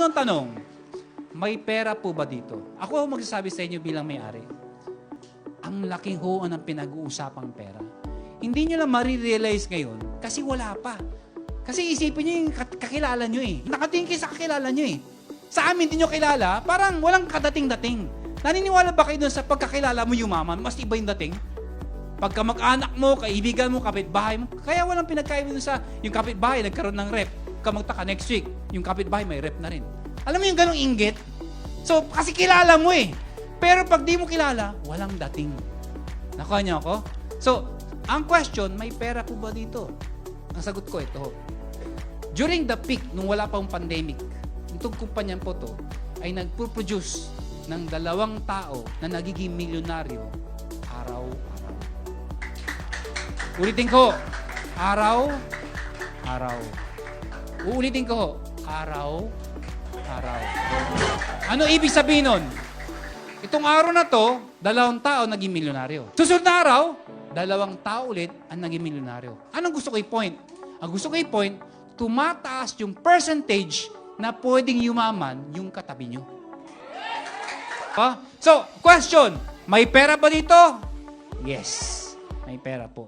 Unang tanong, may pera po ba dito? Ako magsasabi sa inyo bilang may-ari. Ang laking hoan ng pinag-uusapang pera. Hindi nyo lang marirealize ngayon kasi wala pa. Kasi isipin nyo yung kakilala nyo eh. Nakatingin kayo sa kakilala nyo eh. Sa amin, hindi nyo kilala, parang walang kadating-dating. Naniniwala ba kayo dun sa pagkakilala mo yumaman? Mas iba yung dating? Pagka mag-anak mo, kaibigan mo, kapitbahay mo, kaya walang pinagkaiba dun sa yung kapitbahay, nagkaroon ng rep. Kamagtaka next week, yung kapitbahay may rep na rin. Alam mo yung ganong inggit? So, kasi kilala mo eh. Pero pag di mo kilala, walang dating. Nakuha niyo ako? So, ang question, may pera po ba dito? Ang sagot ko ito. During the peak, nung wala pang pandemic, itong kumpanyan po to, ay nagpo-produce ng 2 tao na nagiging milyonaryo araw-araw. Ulitin ko, araw-araw. Uulitin ko, araw-araw. Ano ibig sabihin nun? Itong araw na to, 2 tao naging milyonaryo. Susunod na araw, 2 tao ulit ang naging milyonaryo. Anong gusto ko i-point? Ang gusto ko i-point, tumataas yung percentage na pwedeng yumaman yung katabi nyo. So, question, may pera ba dito? Yes, may pera po.